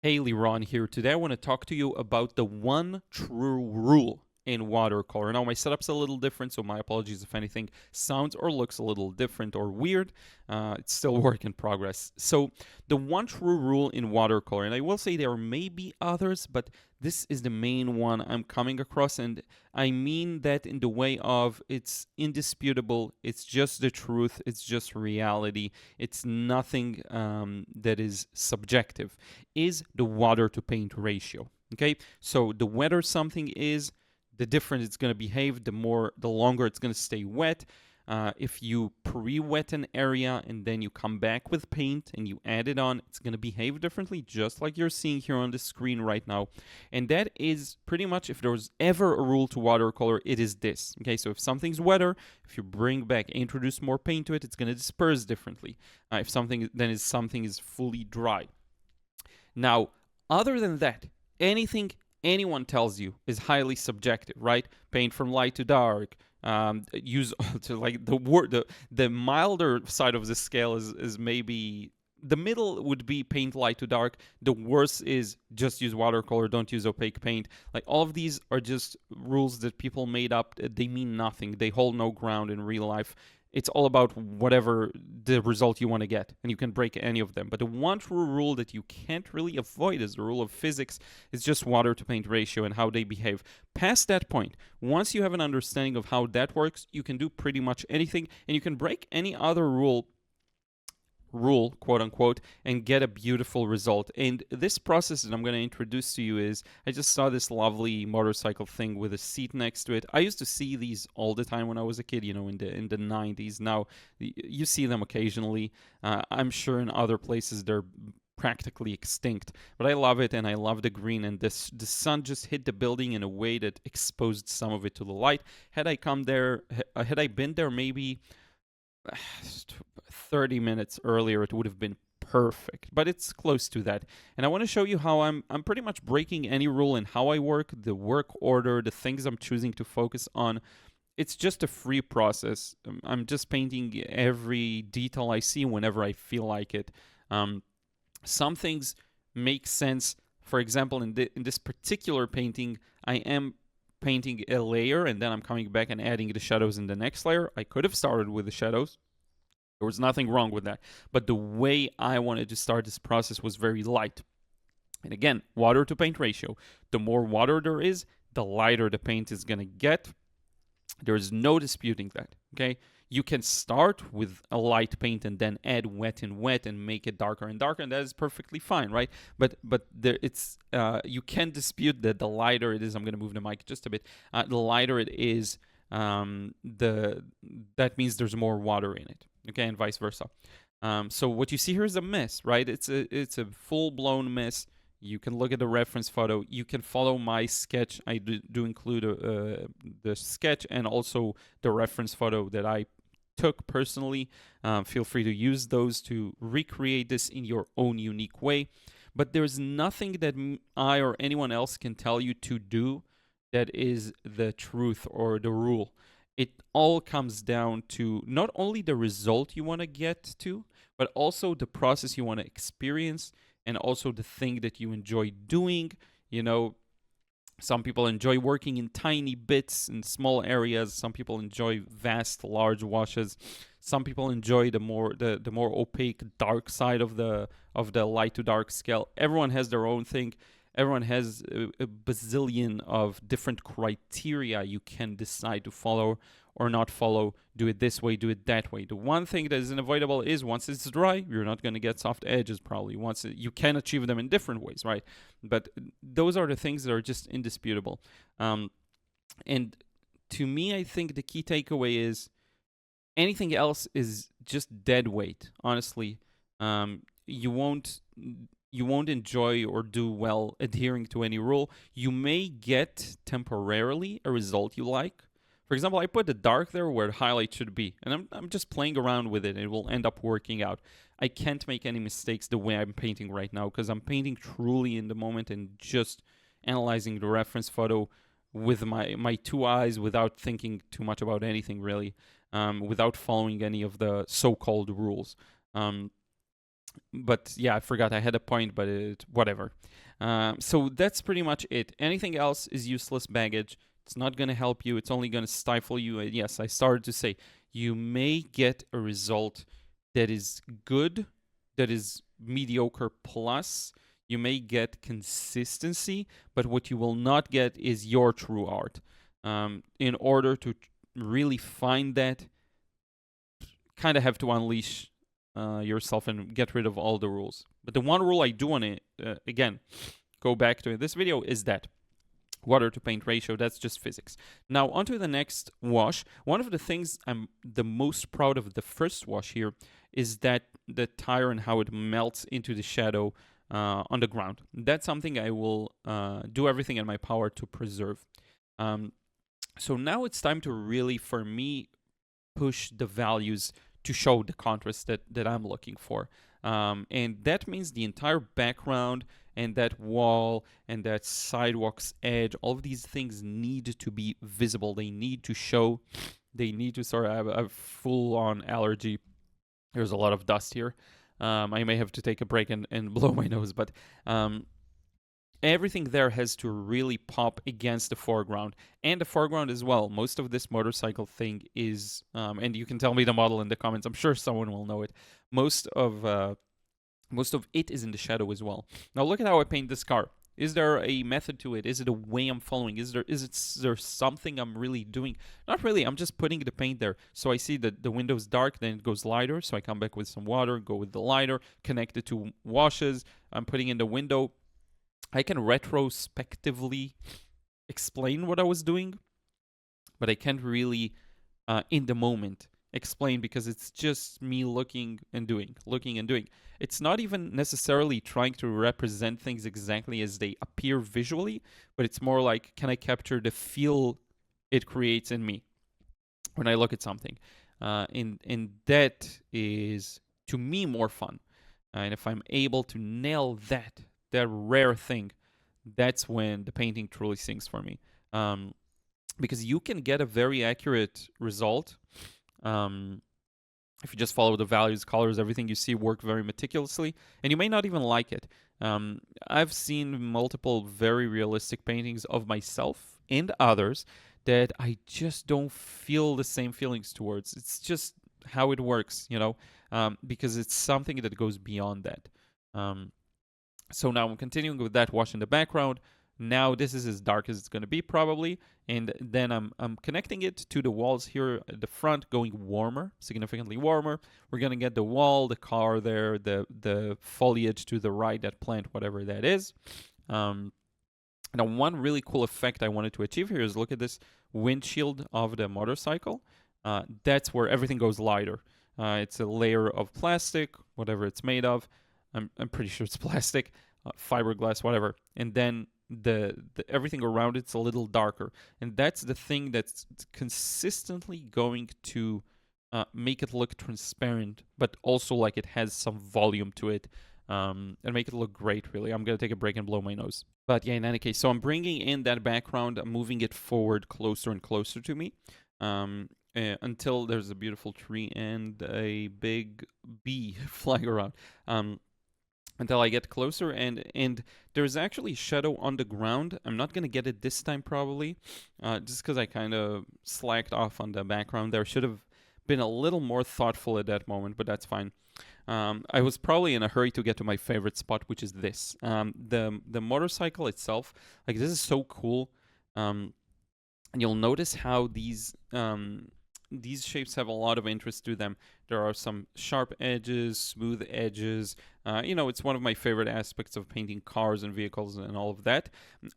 Hey, Liron here. Today I want to talk to you about the one true rule in watercolor. Now, my setup's a little different, so my apologies if anything sounds or looks a little different or weird. It's still work in progress. So, the one true rule in watercolor, and I will say there may be others, but this is the main one I'm coming across, and I mean that in the way of it's indisputable, it's just the truth, it's just reality, it's nothing that is subjective is the water to paint ratio. Okay, so the wetter something is, the different it's going to behave, the longer it's going to stay wet. If you pre-wet an area and then you come back with paint and you add it on, it's going to behave differently, just like you're seeing here on the screen right now. And that is pretty much, if there was ever a rule to watercolor, it is this. Okay, so if something's wetter, if you bring back, introduce more paint to it, it's going to disperse differently. If something is fully dry. Now, other than that, anything anyone tells you is highly subjective, right? Paint from light to dark. Use to like the milder side of the scale is maybe the middle would be paint light to dark. The worst is just use watercolor, don't use opaque paint. Like all of these are just rules that people made up. They mean nothing. They hold no ground in real life. It's all about whatever the result you want to get, and you can break any of them. But the one true rule that you can't really avoid is the rule of physics. It's just water to paint ratio and how they behave. Past that point, once you have an understanding of how that works, you can do pretty much anything, and you can break any other rule, quote unquote, and get a beautiful result. And this process that I'm going to introduce to you is, I just saw this lovely motorcycle thing with a seat next to it. I used to see these all the time when I was a kid, in the 90s. Now you see them occasionally. I'm sure in other places they're practically extinct, but I love it, and I love the green, and the sun just hit the building in a way that exposed some of it to the light. Had I been there maybe 30 minutes earlier, it would have been perfect, but it's close to that. And I want to show you how I'm pretty much breaking any rule in how I work, the work order, the things I'm choosing to focus on. It's just a free process. I'm just painting every detail I see whenever I feel like it. Some things make sense. For example, in this particular painting, I am painting a layer and then I'm coming back and adding the shadows in the next layer. I could have started with the shadows. There was nothing wrong with that. But the way I wanted to start this process was very light. And again, water to paint ratio. The more water there is, the lighter the paint is going to get. There is no disputing that. Okay? You can start with a light paint and then add wet and wet and make it darker and darker, and that is perfectly fine, right? But you can dispute that the lighter it is. I'm going to move the mic just a bit. The lighter it is, that means there's more water in it. Okay, and vice versa. So what you see here is a mess, right? It's a full blown mess. You can look at the reference photo. You can follow my sketch. I do include the sketch and also the reference photo that I took personally. Feel free to use those to recreate this in your own unique way. But there's nothing that I or anyone else can tell you to do that is the truth or the rule. It all comes down to not only the result you want to get to, but also the process you want to experience and also the thing that you enjoy doing. Some people enjoy working in tiny bits in small areas. Some people enjoy vast, large washes. Some people enjoy the more opaque, dark side of the light to dark scale. Everyone has their own thing. Everyone has a bazillion of different criteria you can decide to follow or not follow. Do it this way, do it that way. The one thing that is unavoidable is once it's dry, you're not going to get soft edges probably. You can achieve them in different ways, right? But those are the things that are just indisputable. And to me, I think the key takeaway is anything else is just dead weight, honestly. You won't enjoy or do well adhering to any rule. You may get temporarily a result you like. For example, I put the dark there where the highlight should be, and I'm just playing around with it, and it will end up working out. I can't make any mistakes the way I'm painting right now because I'm painting truly in the moment and just analyzing the reference photo with my two eyes without thinking too much about anything really, without following any of the so-called rules. But yeah, I forgot I had a point, but whatever. So that's pretty much it. Anything else is useless baggage. It's not going to help you. It's only going to stifle you. And yes, I started to say you may get a result that is good, that is mediocre plus. You may get consistency, but what you will not get is your true art. In order to really find that, kind of have to unleash yourself and get rid of all the rules. But the one rule I do want to, again, go back to in this video is that water to paint ratio, that's just physics. Now, onto the next wash. One of the things I'm the most proud of the first wash here is that the tire and how it melts into the shadow on the ground. That's something I will do everything in my power to preserve. So now it's time to really, for me, push the values to show the contrast that I'm looking for. And that means the entire background and that wall and that sidewalk's edge, all of these things need to be visible. They need to show. They need to sort of have a full-on allergy. There's a lot of dust here. I may have to take a break and blow my nose, but everything there has to really pop against the foreground and the foreground as well. Most of this motorcycle thing is, and you can tell me the model in the comments. I'm sure someone will know it. Most of it is in the shadow as well. Now look at how I paint this car. Is there a method to it? Is it a way I'm following? Is there something I'm really doing? Not really. I'm just putting the paint there. So I see that the window's dark, then it goes lighter. So I come back with some water, go with the lighter, connect it to washes. I'm putting in the window. I can retrospectively explain what I was doing, but I can't really, in the moment, explain because it's just me looking and doing. It's not even necessarily trying to represent things exactly as they appear visually, but it's more like, can I capture the feel it creates in me when I look at something? And that is, to me, more fun. And if I'm able to nail that rare thing, that's when the painting truly sings for me. Because you can get a very accurate result if you just follow the values, colors, everything you see work very meticulously, and you may not even like it. I've seen multiple very realistic paintings of myself and others that I just don't feel the same feelings towards. It's just how it works, because it's something that goes beyond that. So now I'm continuing with that wash in the background. Now this is as dark as it's going to be probably. And then I'm connecting it to the walls here at the front, going warmer, significantly warmer. We're going to get the wall, the car there, the foliage to the right, that plant, whatever that is. Now one really cool effect I wanted to achieve here is look at this windshield of the motorcycle. That's where everything goes lighter. It's a layer of plastic, whatever it's made of. I'm pretty sure it's plastic, fiberglass, whatever. And then the everything around it's a little darker, and that's the thing that's consistently going to make it look transparent, but also like it has some volume to it, and make it look great. Really, I'm gonna take a break and blow my nose. But yeah, in any case, so I'm bringing in that background, I'm moving it forward closer and closer to me. Until there's a beautiful tree and a big bee flying around. Until I get closer, and there's actually shadow on the ground. I'm not going to get it this time probably, just because I kind of slacked off on the background there. Should have been a little more thoughtful at that moment, but that's fine. I was probably in a hurry to get to my favorite spot, which is this. The motorcycle itself, like this is so cool. And you'll notice how these shapes have a lot of interest to them. There are some sharp edges, smooth edges. It's one of my favorite aspects of painting cars and vehicles and all of that.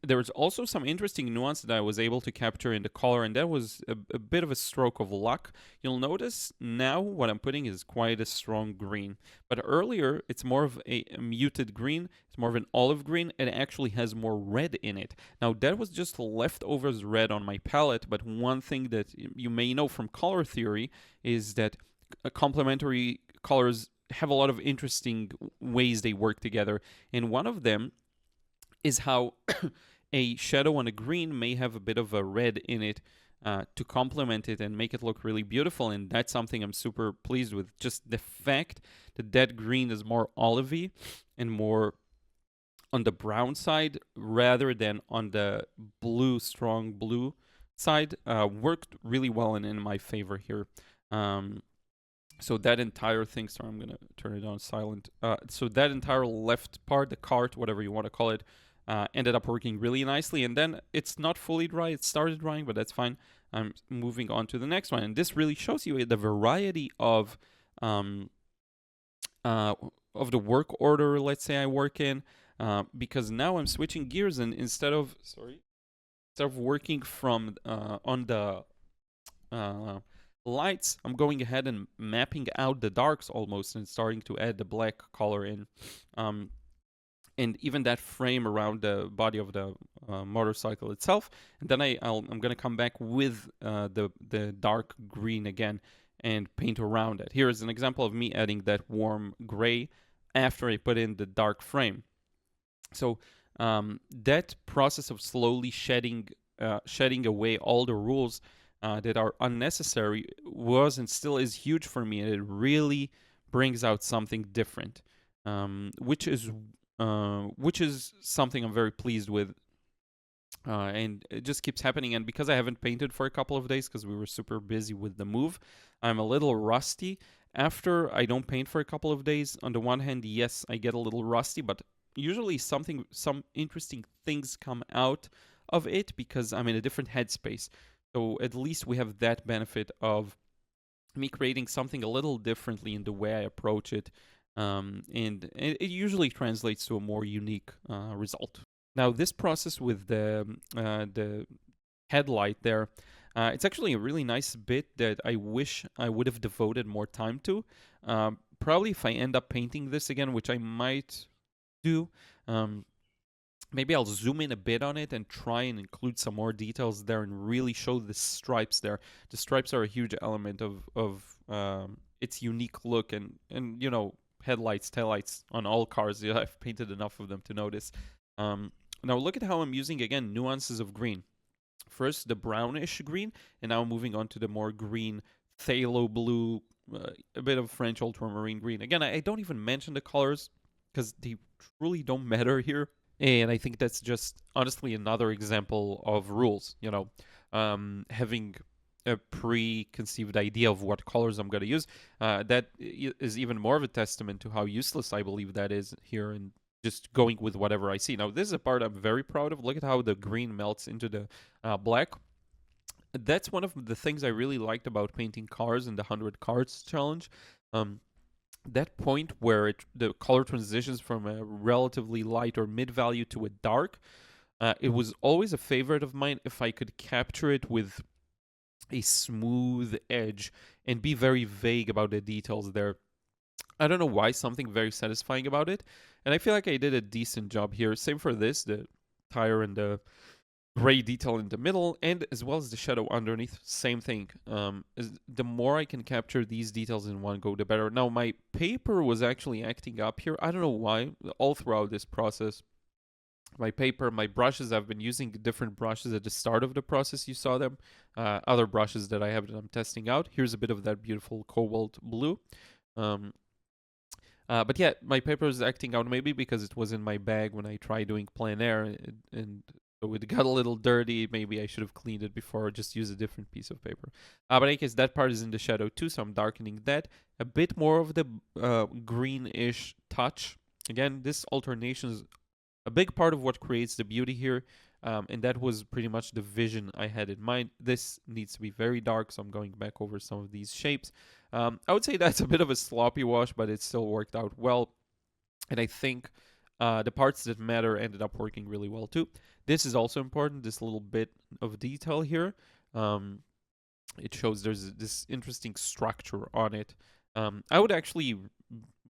There was also some interesting nuance that I was able to capture in the color, and that was a bit of a stroke of luck. You'll notice now what I'm putting is quite a strong green. But earlier, it's more of a muted green. It's more of an olive green, and it actually has more red in it. Now, that was just leftovers red on my palette, but one thing that you may know from color theory is that complementary colors have a lot of interesting ways they work together. And one of them is how a shadow on a green may have a bit of a red in it, to complement it and make it look really beautiful. And that's something I'm super pleased with. Just the fact that green is more olivey and more on the brown side rather than on the blue, strong blue side, worked really well and in my favor here. So that entire thing, sorry, I'm going to turn it on silent. So that entire left part, the cart, whatever you want to call it, ended up working really nicely. And then it's not fully dry. It started drying, but that's fine. I'm moving on to the next one. And this really shows you the variety of the work order, let's say I work in, because now I'm switching gears, and instead of working from on the lights, I'm going ahead and mapping out the darks almost and starting to add the black color in. And even that frame around the body of the motorcycle itself. And then I'm going to come back with the dark green again and paint around it. Here is an example of me adding that warm gray after I put in the dark frame. So that process of slowly shedding away all the rules that are unnecessary was and still is huge for me, and it really brings out something different, which is something I'm very pleased with. And it just keeps happening. And because I haven't painted for a couple of days because we were super busy with the move, I'm a little rusty. After I don't paint for a couple of days, on the one hand, yes, I get a little rusty, but usually some interesting things come out of it because I'm in a different headspace. So at least we have that benefit of me creating something a little differently in the way I approach it. And it usually translates to a more unique result. Now, this process with the headlight there, it's actually a really nice bit that I wish I would have devoted more time to. Probably if I end up painting this again, which I might do, maybe I'll zoom in a bit on it and try and include some more details there and really show the stripes there. The stripes are a huge element of its unique look, and you know, headlights, taillights on all cars. Yeah, I've painted enough of them to notice. Now look at how I'm using, again, nuances of green. First, the brownish green, and now moving on to the more green phthalo blue, a bit of French ultramarine green. Again, I don't even mention the colors because they truly don't matter here. And I think that's just, honestly, another example of rules, you know, having a preconceived idea of what colors I'm going to use. That is even more of a testament to how useless I believe that is here, and just going with whatever I see. Now, this is a part I'm very proud of. Look at how the green melts into the black. That's one of the things I really liked about painting cars in the 100 Cards challenge. That point where the color transitions from a relatively light or mid-value to a dark, it was always a favorite of mine if I could capture it with a smooth edge and be very vague about the details there. I don't know why, something very satisfying about it. And I feel like I did a decent job here. Same for this, the tire and the gray detail in the middle, and as well as the shadow underneath. Same thing. The more I can capture these details in one go, the better. Now, my paper was actually acting up here. I don't know why. All throughout this process, my paper, my brushes, I've been using different brushes at the start of the process. You saw them. Other brushes that I have that I'm testing out. Here's a bit of that beautiful cobalt blue. But yeah, my paper is acting out, maybe because it was in my bag when I tried doing plein air, and so it got a little dirty. Maybe I should have cleaned it before or just use a different piece of paper. But I guess that part is in the shadow too, so I'm darkening that. A bit more of the greenish touch. Again, this alternation is a big part of what creates the beauty here, and that was pretty much the vision I had in mind. This needs to be very dark, so I'm going back over some of these shapes. I would say that's a bit of a sloppy wash, but it still worked out well. And I think the parts that matter ended up working really well too. This is also important, this little bit of detail here. It shows there's this interesting structure on it. I would actually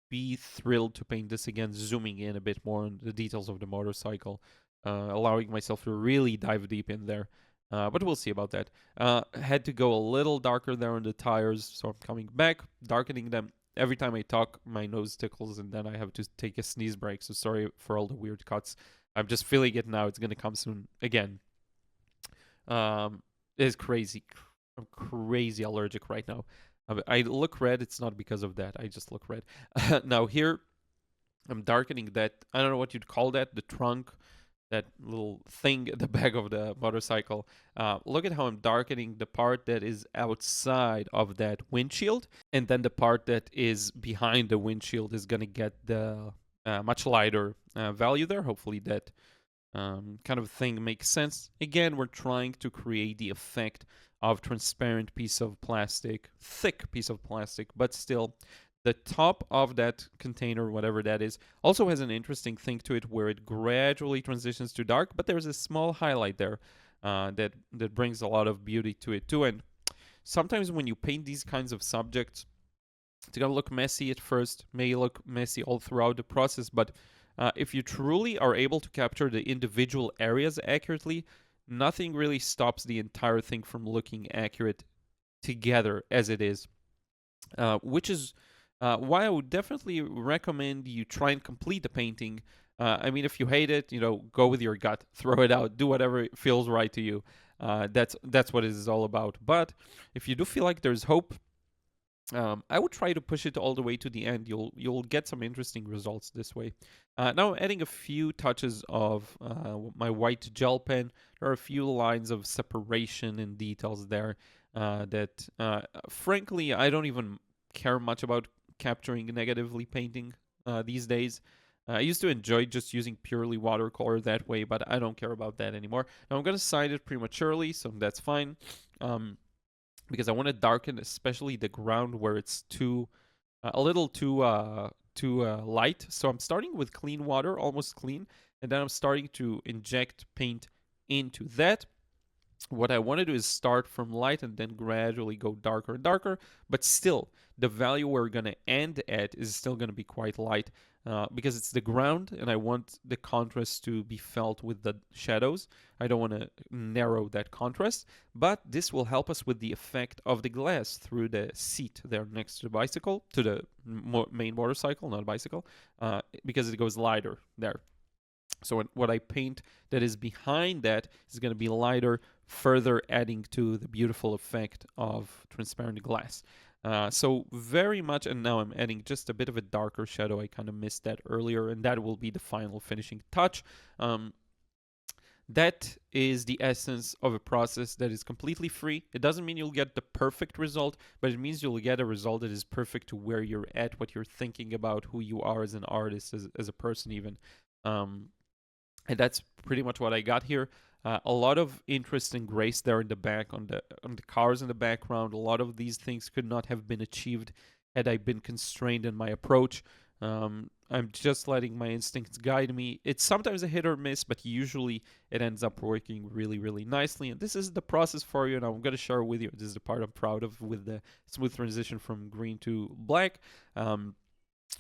be thrilled to paint this again, zooming in a bit more on the details of the motorcycle, allowing myself to really dive deep in there. But we'll see about that. Had to go a little darker there on the tires, so I'm coming back, darkening them. Every time I talk, my nose tickles, and then I have to take a sneeze break, so sorry for all the weird cuts. I'm just feeling it now. It's going to come soon again. is crazy. I'm crazy allergic right now. I look red. It's not because of that. I just look red. Now here, I'm darkening that. I don't know what you'd call that. The trunk, that little thing at the back of the motorcycle. Look at how I'm darkening the part that is outside of that windshield, and then the part that is behind the windshield is gonna get the much lighter value there. Hopefully that kind of thing makes sense. Again, we're trying to create the effect of transparent piece of plastic, thick piece of plastic, but still the top of that container, whatever that is, also has an interesting thing to it where it gradually transitions to dark, but there's a small highlight there that brings a lot of beauty to it too. And sometimes when you paint these kinds of subjects, it's gonna look messy at first, may look messy all throughout the process, but if you truly are able to capture the individual areas accurately, nothing really stops the entire thing from looking accurate together as it is, which is why I would definitely recommend you try and complete the painting. I mean, if you hate it, go with your gut, throw it out, do whatever feels right to you. That's what it is all about. But if you do feel like there's hope, I would try to push it all the way to the end. You'll get some interesting results this way. Now I'm adding a few touches of my white gel pen. There are a few lines of separation and details there that, frankly, I don't even care much about capturing negatively painting these days. I used to enjoy just using purely watercolor that way, but I don't care about that anymore. Now I'm going to side it prematurely, so that's fine. Because I want to darken especially the ground where it's a little too light. So I'm starting with clean water, almost clean, and then I'm starting to inject paint into that. What I want to do is start from light and then gradually go darker and darker, but still the value we're going to end at is still going to be quite light because it's the ground and I want the contrast to be felt with the shadows. I don't want to narrow that contrast, but this will help us with the effect of the glass through the seat there next to the bicycle, to the main motorcycle, not bicycle, because it goes lighter there. So what I paint that is behind that is going to be lighter, further adding to the beautiful effect of transparent glass. So very much, and now I'm adding just a bit of a darker shadow. I kind of missed that earlier, and that will be the final finishing touch. That is the essence of a process that is completely free. It doesn't mean you'll get the perfect result, but it means you'll get a result that is perfect to where you're at, what you're thinking about, who you are as an artist, as a person even. And that's pretty much what I got here. A lot of interest and grace there in the back, on the cars in the background. A lot of these things could not have been achieved had I been constrained in my approach. I'm just letting my instincts guide me. It's sometimes a hit or miss, but usually it ends up working really, really nicely. And this is the process for you, and I'm going to share with you. This is the part I'm proud of, with the smooth transition from green to black. I'm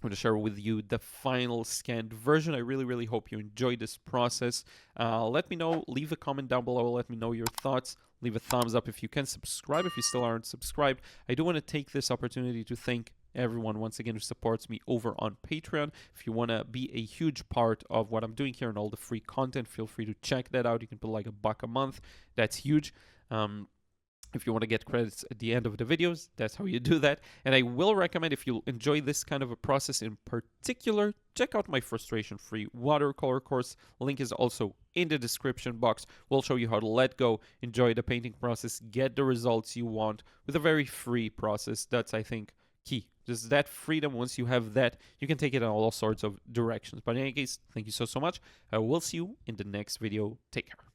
going to share with you the final scanned version. I really, really hope you enjoyed this process. Let me know. Leave a comment down below. Let me know your thoughts. Leave a thumbs up if you can. Subscribe if you still aren't subscribed. I do want to take this opportunity to thank everyone once again who supports me over on Patreon. If you want to be a huge part of what I'm doing here and all the free content, feel free to check that out. You can put like $1 a month. That's huge. If you want to get credits at the end of the videos, that's how you do that. And I will recommend, if you enjoy this kind of a process in particular, check out my frustration-free watercolor course. Link is also in the description box. We'll show you how to let go, enjoy the painting process, get the results you want with a very free process. That's, I think, key. Just that freedom. Once you have that, you can take it in all sorts of directions. But in any case, thank you so much. I will see you in the next video. Take care.